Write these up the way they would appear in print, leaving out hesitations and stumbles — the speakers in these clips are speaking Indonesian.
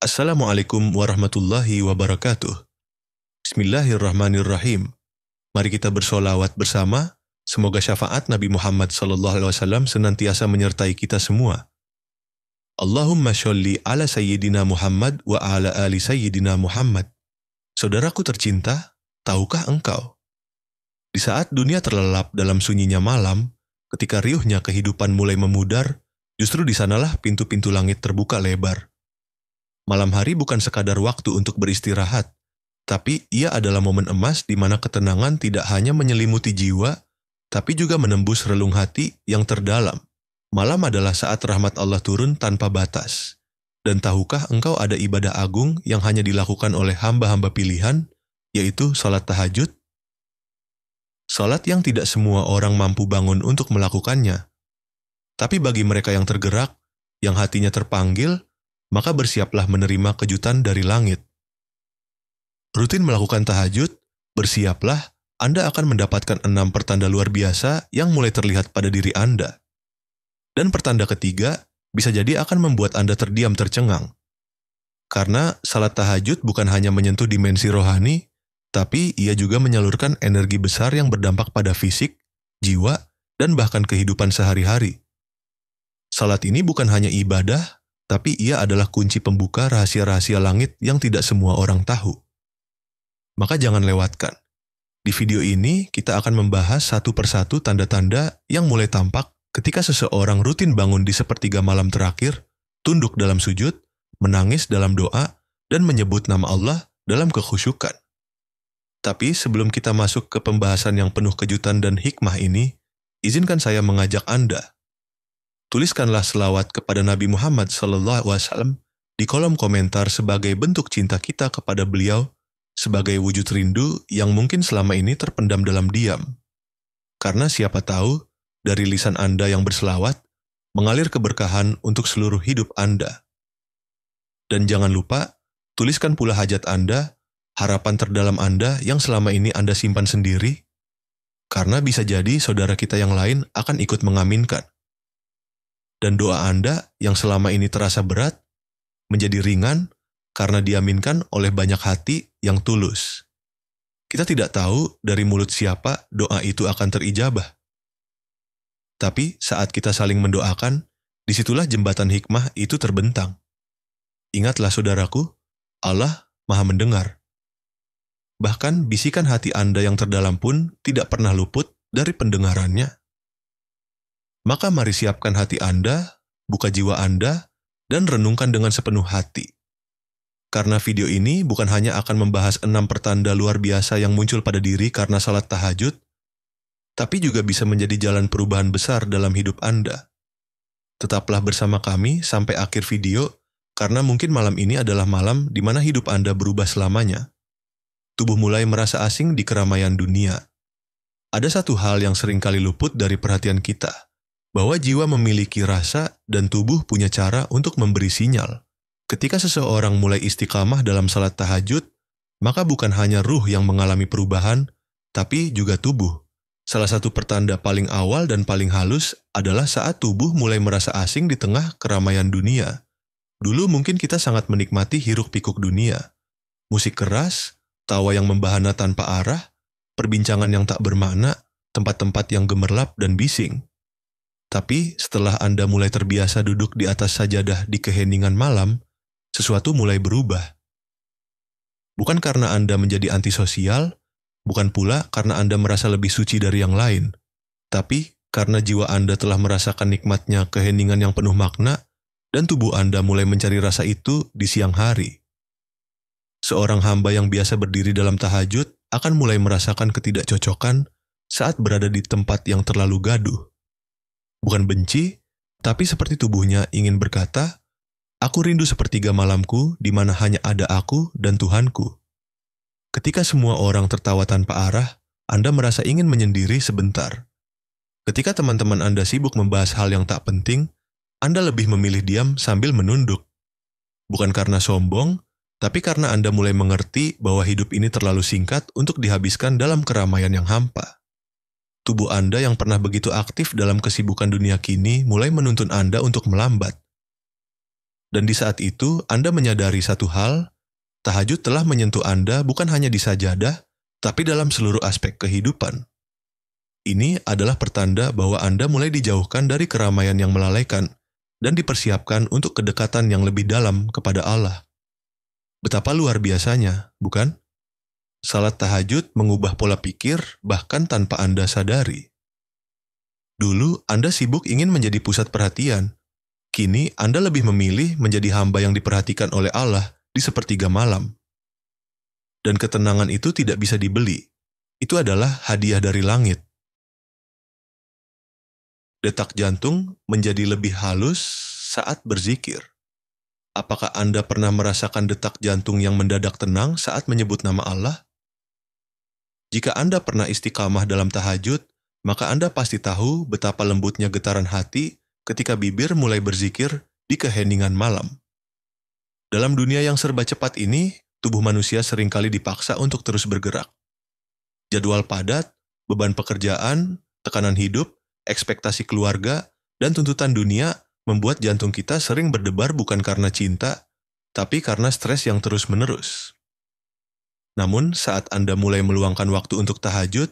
Assalamualaikum warahmatullahi wabarakatuh. Bismillahirrahmanirrahim. Mari kita bersolawat bersama. Semoga syafaat Nabi Muhammad SAW senantiasa menyertai kita semua. Allahumma sholli ala Sayyidina Muhammad wa ala ali Sayyidina Muhammad. Saudaraku tercinta, tahukah engkau? Di saat dunia terlelap dalam sunyinya malam, ketika riuhnya kehidupan mulai memudar, justru di sanalah pintu-pintu langit terbuka lebar. Malam hari bukan sekadar waktu untuk beristirahat, tapi ia adalah momen emas di mana ketenangan tidak hanya menyelimuti jiwa, tapi juga menembus relung hati yang terdalam. Malam adalah saat rahmat Allah turun tanpa batas. Dan tahukah engkau ada ibadah agung yang hanya dilakukan oleh hamba-hamba pilihan, yaitu salat tahajud? Salat yang tidak semua orang mampu bangun untuk melakukannya. Tapi bagi mereka yang tergerak, yang hatinya terpanggil, maka bersiaplah menerima kejutan dari langit. Rutin melakukan tahajud, bersiaplah, Anda akan mendapatkan 6 pertanda luar biasa yang mulai terlihat pada diri Anda. Dan pertanda ketiga, bisa jadi akan membuat Anda terdiam tercengang. Karena salat tahajud bukan hanya menyentuh dimensi rohani, tapi ia juga menyalurkan energi besar yang berdampak pada fisik, jiwa, dan bahkan kehidupan sehari-hari. Salat ini bukan hanya ibadah, tapi ia adalah kunci pembuka rahasia-rahasia langit yang tidak semua orang tahu. Maka jangan lewatkan. Di video ini, kita akan membahas satu persatu tanda-tanda yang mulai tampak ketika seseorang rutin bangun di sepertiga malam terakhir, tunduk dalam sujud, menangis dalam doa, dan menyebut nama Allah dalam kekhusyukan. Tapi sebelum kita masuk ke pembahasan yang penuh kejutan dan hikmah ini, izinkan saya mengajak Anda. Tuliskanlah selawat kepada Nabi Muhammad SAW di kolom komentar sebagai bentuk cinta kita kepada beliau, sebagai wujud rindu yang mungkin selama ini terpendam dalam diam. Karena siapa tahu, dari lisan Anda yang berselawat, mengalir keberkahan untuk seluruh hidup Anda. Dan jangan lupa, tuliskan pula hajat Anda, harapan terdalam Anda yang selama ini Anda simpan sendiri, karena bisa jadi saudara kita yang lain akan ikut mengaminkan. Dan doa Anda yang selama ini terasa berat, menjadi ringan karena diaminkan oleh banyak hati yang tulus. Kita tidak tahu dari mulut siapa doa itu akan terijabah. Tapi saat kita saling mendoakan, disitulah jembatan hikmah itu terbentang. Ingatlah saudaraku, Allah Maha mendengar. Bahkan bisikan hati Anda yang terdalam pun tidak pernah luput dari pendengarannya. Maka mari siapkan hati Anda, buka jiwa Anda, dan renungkan dengan sepenuh hati. Karena video ini bukan hanya akan membahas 6 pertanda luar biasa yang muncul pada diri karena salat tahajud, tapi juga bisa menjadi jalan perubahan besar dalam hidup Anda. Tetaplah bersama kami sampai akhir video, karena mungkin malam ini adalah malam di mana hidup Anda berubah selamanya. Tubuh mulai merasa asing di keramaian dunia. Ada satu hal yang seringkali luput dari perhatian kita, bahwa jiwa memiliki rasa dan tubuh punya cara untuk memberi sinyal. Ketika seseorang mulai istiqamah dalam salat tahajud, maka bukan hanya ruh yang mengalami perubahan, tapi juga tubuh. Salah satu pertanda paling awal dan paling halus adalah saat tubuh mulai merasa asing di tengah keramaian dunia. Dulu mungkin kita sangat menikmati hiruk-pikuk dunia. Musik keras, tawa yang membahana tanpa arah, perbincangan yang tak bermakna, tempat-tempat yang gemerlap dan bising. Tapi setelah Anda mulai terbiasa duduk di atas sajadah di keheningan malam, sesuatu mulai berubah. Bukan karena Anda menjadi antisosial, bukan pula karena Anda merasa lebih suci dari yang lain, tapi karena jiwa Anda telah merasakan nikmatnya keheningan yang penuh makna, dan tubuh Anda mulai mencari rasa itu di siang hari. Seorang hamba yang biasa berdiri dalam tahajud akan mulai merasakan ketidakcocokan saat berada di tempat yang terlalu gaduh. Bukan benci, tapi seperti tubuhnya ingin berkata, "Aku rindu sepertiga malamku di mana hanya ada aku dan Tuhanku." Ketika semua orang tertawa tanpa arah, Anda merasa ingin menyendiri sebentar. Ketika teman-teman Anda sibuk membahas hal yang tak penting, Anda lebih memilih diam sambil menunduk. Bukan karena sombong, tapi karena Anda mulai mengerti bahwa hidup ini terlalu singkat untuk dihabiskan dalam keramaian yang hampa. Tubuh Anda yang pernah begitu aktif dalam kesibukan dunia kini mulai menuntun Anda untuk melambat. Dan di saat itu Anda menyadari satu hal, tahajud telah menyentuh Anda bukan hanya di sajadah, tapi dalam seluruh aspek kehidupan. Ini adalah pertanda bahwa Anda mulai dijauhkan dari keramaian yang melalaikan dan dipersiapkan untuk kedekatan yang lebih dalam kepada Allah. Betapa luar biasanya, bukan? Salat tahajud mengubah pola pikir bahkan tanpa Anda sadari. Dulu Anda sibuk ingin menjadi pusat perhatian. Kini Anda lebih memilih menjadi hamba yang diperhatikan oleh Allah di sepertiga malam. Dan ketenangan itu tidak bisa dibeli. Itu adalah hadiah dari langit. Detak jantung menjadi lebih halus saat berzikir. Apakah Anda pernah merasakan detak jantung yang mendadak tenang saat menyebut nama Allah? Jika Anda pernah istiqamah dalam tahajud, maka Anda pasti tahu betapa lembutnya getaran hati ketika bibir mulai berzikir di keheningan malam. Dalam dunia yang serba cepat ini, tubuh manusia seringkali dipaksa untuk terus bergerak. Jadwal padat, beban pekerjaan, tekanan hidup, ekspektasi keluarga, dan tuntutan dunia membuat jantung kita sering berdebar bukan karena cinta, tapi karena stres yang terus-menerus. Namun, saat Anda mulai meluangkan waktu untuk tahajud,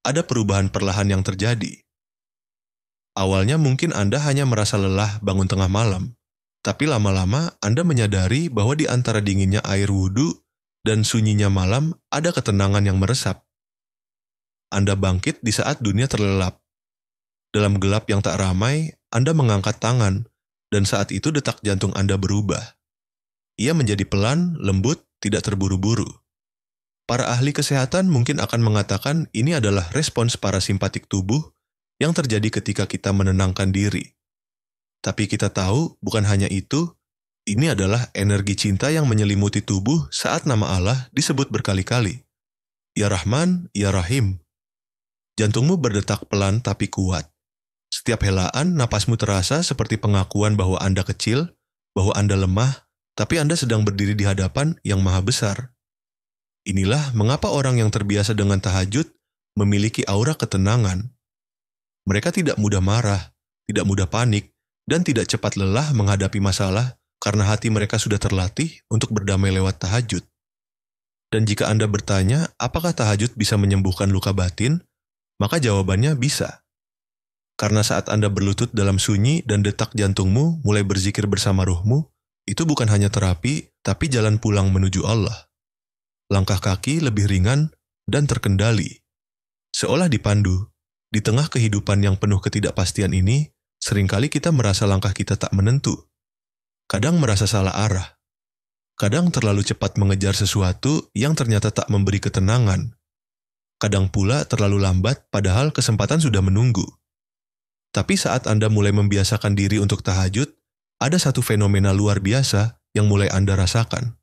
ada perubahan perlahan yang terjadi. Awalnya mungkin Anda hanya merasa lelah bangun tengah malam, tapi lama-lama Anda menyadari bahwa di antara dinginnya air wudhu dan sunyinya malam ada ketenangan yang meresap. Anda bangkit di saat dunia terlelap. Dalam gelap yang tak ramai, Anda mengangkat tangan, dan saat itu detak jantung Anda berubah. Ia menjadi pelan, lembut, tidak terburu-buru. Para ahli kesehatan mungkin akan mengatakan ini adalah respons parasimpatik tubuh yang terjadi ketika kita menenangkan diri. Tapi kita tahu bukan hanya itu, ini adalah energi cinta yang menyelimuti tubuh saat nama Allah disebut berkali-kali. Ya Rahman, Ya Rahim. Jantungmu berdetak pelan tapi kuat. Setiap helaan, napasmu terasa seperti pengakuan bahwa Anda kecil, bahwa Anda lemah, tapi Anda sedang berdiri di hadapan yang maha besar. Inilah mengapa orang yang terbiasa dengan tahajud memiliki aura ketenangan. Mereka tidak mudah marah, tidak mudah panik, dan tidak cepat lelah menghadapi masalah karena hati mereka sudah terlatih untuk berdamai lewat tahajud. Dan jika Anda bertanya, apakah tahajud bisa menyembuhkan luka batin? Maka jawabannya bisa. Karena saat Anda berlutut dalam sunyi dan detak jantungmu mulai berzikir bersama ruhmu, itu bukan hanya terapi, tapi jalan pulang menuju Allah. Langkah kaki lebih ringan dan terkendali. Seolah dipandu, di tengah kehidupan yang penuh ketidakpastian ini, seringkali kita merasa langkah kita tak menentu. Kadang merasa salah arah. Kadang terlalu cepat mengejar sesuatu yang ternyata tak memberi ketenangan. Kadang pula terlalu lambat padahal kesempatan sudah menunggu. Tapi saat Anda mulai membiasakan diri untuk tahajud, ada satu fenomena luar biasa yang mulai Anda rasakan.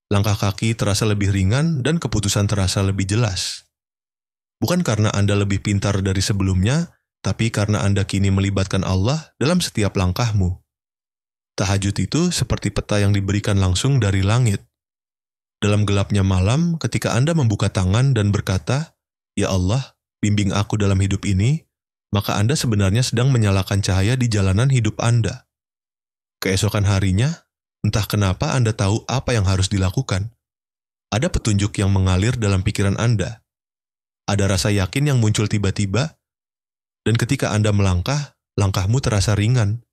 Langkah kaki terasa lebih ringan dan keputusan terasa lebih jelas. Bukan karena Anda lebih pintar dari sebelumnya, tapi karena Anda kini melibatkan Allah dalam setiap langkahmu. Tahajud itu seperti peta yang diberikan langsung dari langit. Dalam gelapnya malam, ketika Anda membuka tangan dan berkata, "Ya Allah, bimbing aku dalam hidup ini," maka Anda sebenarnya sedang menyalakan cahaya di jalanan hidup Anda. Keesokan harinya, entah kenapa Anda tahu apa yang harus dilakukan. Ada petunjuk yang mengalir dalam pikiran Anda. Ada rasa yakin yang muncul tiba-tiba, dan ketika Anda melangkah, langkahmu terasa ringan.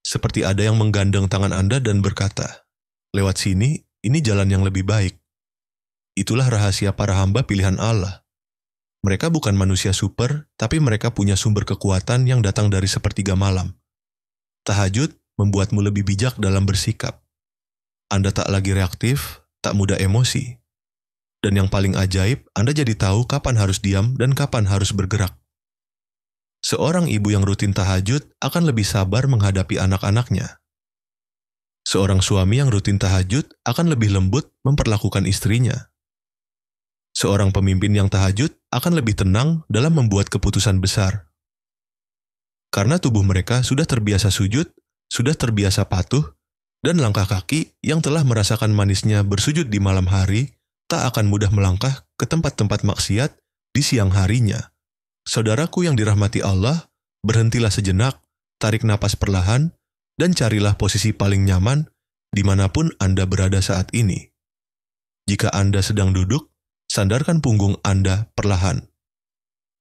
Seperti ada yang menggandeng tangan Anda dan berkata, "Lewat sini, ini jalan yang lebih baik." Itulah rahasia para hamba pilihan Allah. Mereka bukan manusia super, tapi mereka punya sumber kekuatan yang datang dari sepertiga malam. Tahajud membuatmu lebih bijak dalam bersikap. Anda tak lagi reaktif, tak mudah emosi. Dan yang paling ajaib, Anda jadi tahu kapan harus diam dan kapan harus bergerak. Seorang ibu yang rutin tahajud akan lebih sabar menghadapi anak-anaknya. Seorang suami yang rutin tahajud akan lebih lembut memperlakukan istrinya. Seorang pemimpin yang tahajud akan lebih tenang dalam membuat keputusan besar. Karena tubuh mereka sudah terbiasa sujud, sudah terbiasa patuh, dan langkah kaki yang telah merasakan manisnya bersujud di malam hari tak akan mudah melangkah ke tempat-tempat maksiat di siang harinya. Saudaraku yang dirahmati Allah, berhentilah sejenak, tarik napas perlahan, dan carilah posisi paling nyaman dimanapun Anda berada saat ini. Jika Anda sedang duduk, sandarkan punggung Anda perlahan.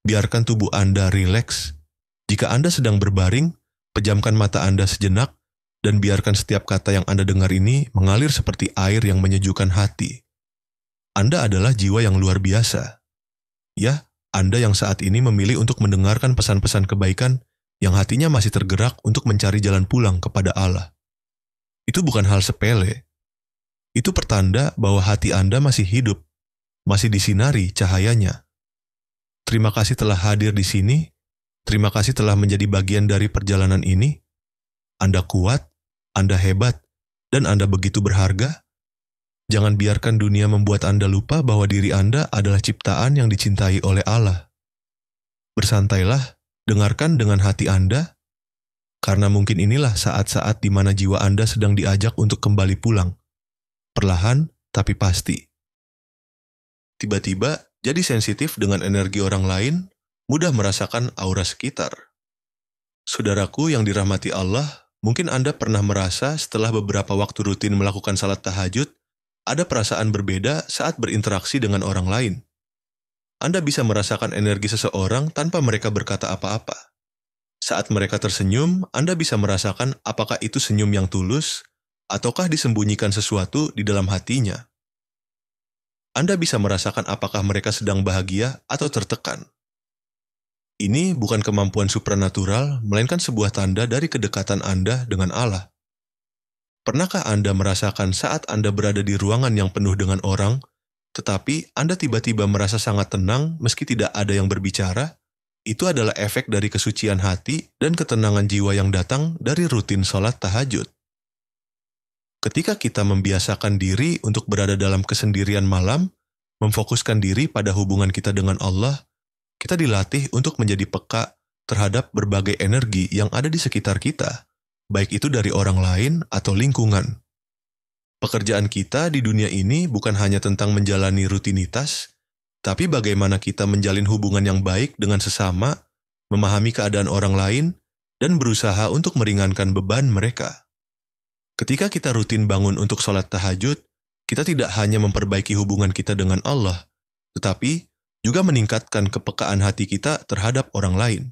Biarkan tubuh Anda rileks. Jika Anda sedang berbaring, pejamkan mata Anda sejenak dan biarkan setiap kata yang Anda dengar ini mengalir seperti air yang menyejukkan hati. Anda adalah jiwa yang luar biasa. Ya, Anda yang saat ini memilih untuk mendengarkan pesan-pesan kebaikan yang hatinya masih tergerak untuk mencari jalan pulang kepada Allah. Itu bukan hal sepele. Itu pertanda bahwa hati Anda masih hidup, masih disinari cahayanya. Terima kasih telah hadir di sini. Terima kasih telah menjadi bagian dari perjalanan ini. Anda kuat, Anda hebat, dan Anda begitu berharga. Jangan biarkan dunia membuat Anda lupa bahwa diri Anda adalah ciptaan yang dicintai oleh Allah. Bersantailah, dengarkan dengan hati Anda, karena mungkin inilah saat-saat di mana jiwa Anda sedang diajak untuk kembali pulang. Perlahan, tapi pasti. Tiba-tiba, jadi sensitif dengan energi orang lain, mudah merasakan aura sekitar. Saudaraku yang dirahmati Allah, mungkin Anda pernah merasa setelah beberapa waktu rutin melakukan salat tahajud, ada perasaan berbeda saat berinteraksi dengan orang lain. Anda bisa merasakan energi seseorang tanpa mereka berkata apa-apa. Saat mereka tersenyum, Anda bisa merasakan apakah itu senyum yang tulus, ataukah disembunyikan sesuatu di dalam hatinya. Anda bisa merasakan apakah mereka sedang bahagia atau tertekan. Ini bukan kemampuan supranatural, melainkan sebuah tanda dari kedekatan Anda dengan Allah. Pernahkah Anda merasakan saat Anda berada di ruangan yang penuh dengan orang, tetapi Anda tiba-tiba merasa sangat tenang meski tidak ada yang berbicara? Itu adalah efek dari kesucian hati dan ketenangan jiwa yang datang dari rutin sholat tahajud. Ketika kita membiasakan diri untuk berada dalam kesendirian malam, memfokuskan diri pada hubungan kita dengan Allah, kita dilatih untuk menjadi peka terhadap berbagai energi yang ada di sekitar kita, baik itu dari orang lain atau lingkungan. Pekerjaan kita di dunia ini bukan hanya tentang menjalani rutinitas, tapi bagaimana kita menjalin hubungan yang baik dengan sesama, memahami keadaan orang lain, dan berusaha untuk meringankan beban mereka. Ketika kita rutin bangun untuk sholat tahajud, kita tidak hanya memperbaiki hubungan kita dengan Allah, tetapi juga meningkatkan kepekaan hati kita terhadap orang lain.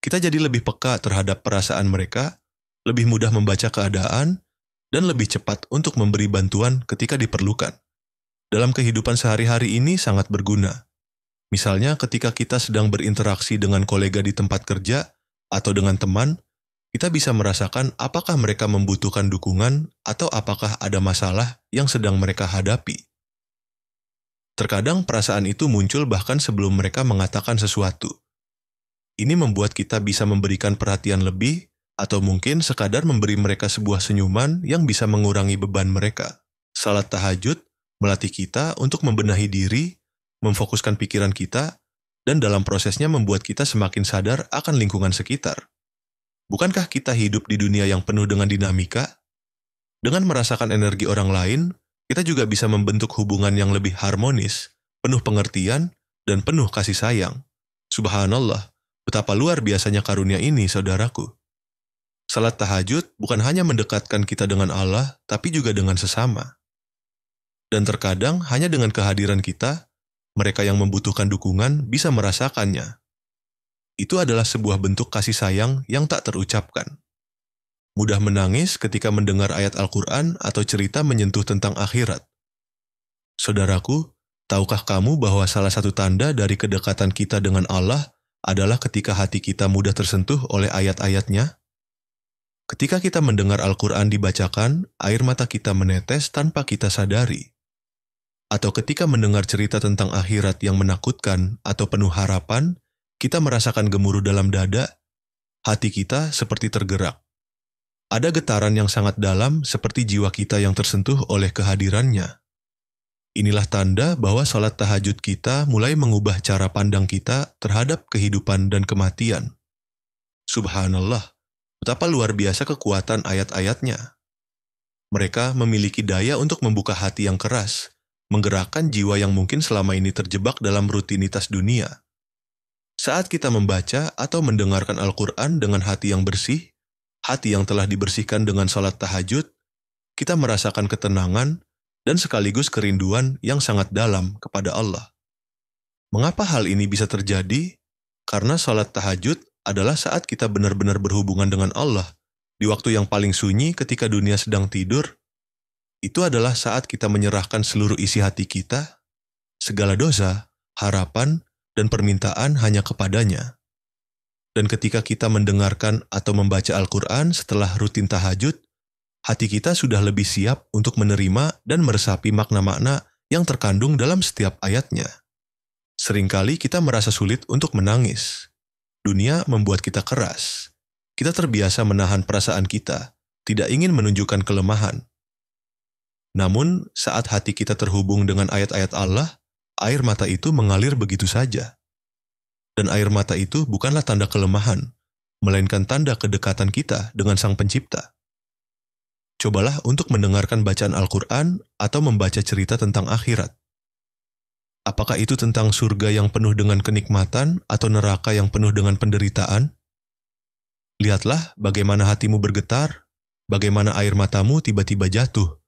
Kita jadi lebih peka terhadap perasaan mereka, lebih mudah membaca keadaan, dan lebih cepat untuk memberi bantuan ketika diperlukan. Dalam kehidupan sehari-hari ini sangat berguna. Misalnya ketika kita sedang berinteraksi dengan kolega di tempat kerja atau dengan teman, kita bisa merasakan apakah mereka membutuhkan dukungan atau apakah ada masalah yang sedang mereka hadapi. Terkadang perasaan itu muncul bahkan sebelum mereka mengatakan sesuatu. Ini membuat kita bisa memberikan perhatian lebih, atau mungkin sekadar memberi mereka sebuah senyuman yang bisa mengurangi beban mereka. Salat tahajud melatih kita untuk membenahi diri, memfokuskan pikiran kita, dan dalam prosesnya membuat kita semakin sadar akan lingkungan sekitar. Bukankah kita hidup di dunia yang penuh dengan dinamika? Dengan merasakan energi orang lain, kita juga bisa membentuk hubungan yang lebih harmonis, penuh pengertian, dan penuh kasih sayang. Subhanallah, betapa luar biasanya karunia ini, saudaraku. Salat tahajud bukan hanya mendekatkan kita dengan Allah, tapi juga dengan sesama. Dan terkadang hanya dengan kehadiran kita, mereka yang membutuhkan dukungan bisa merasakannya. Itu adalah sebuah bentuk kasih sayang yang tak terucapkan. Mudah menangis ketika mendengar ayat Al-Quran atau cerita menyentuh tentang akhirat. Saudaraku, tahukah kamu bahwa salah satu tanda dari kedekatan kita dengan Allah adalah ketika hati kita mudah tersentuh oleh ayat-ayatnya? Ketika kita mendengar Al-Quran dibacakan, air mata kita menetes tanpa kita sadari. Atau ketika mendengar cerita tentang akhirat yang menakutkan atau penuh harapan, kita merasakan gemuruh dalam dada, hati kita seperti tergerak. Ada getaran yang sangat dalam seperti jiwa kita yang tersentuh oleh kehadirannya. Inilah tanda bahwa salat tahajud kita mulai mengubah cara pandang kita terhadap kehidupan dan kematian. Subhanallah. Betapa luar biasa kekuatan ayat-ayatnya. Mereka memiliki daya untuk membuka hati yang keras, menggerakkan jiwa yang mungkin selama ini terjebak dalam rutinitas dunia. Saat kita membaca atau mendengarkan Al-Quran dengan hati yang bersih, hati yang telah dibersihkan dengan salat tahajud, kita merasakan ketenangan dan sekaligus kerinduan yang sangat dalam kepada Allah. Mengapa hal ini bisa terjadi? Karena salat tahajud adalah saat kita benar-benar berhubungan dengan Allah. Di waktu yang paling sunyi ketika dunia sedang tidur, itu adalah saat kita menyerahkan seluruh isi hati kita, segala dosa, harapan, dan permintaan hanya kepadanya. Dan ketika kita mendengarkan atau membaca Al-Quran setelah rutin tahajud, hati kita sudah lebih siap untuk menerima dan meresapi makna-makna yang terkandung dalam setiap ayatnya. Seringkali kita merasa sulit untuk menangis. Dunia membuat kita keras. Kita terbiasa menahan perasaan kita, tidak ingin menunjukkan kelemahan. Namun, saat hati kita terhubung dengan ayat-ayat Allah, air mata itu mengalir begitu saja. Dan air mata itu bukanlah tanda kelemahan, melainkan tanda kedekatan kita dengan Sang Pencipta. Cobalah untuk mendengarkan bacaan Al-Quran atau membaca cerita tentang akhirat. Apakah itu tentang surga yang penuh dengan kenikmatan atau neraka yang penuh dengan penderitaan? Lihatlah bagaimana hatimu bergetar, bagaimana air matamu tiba-tiba jatuh.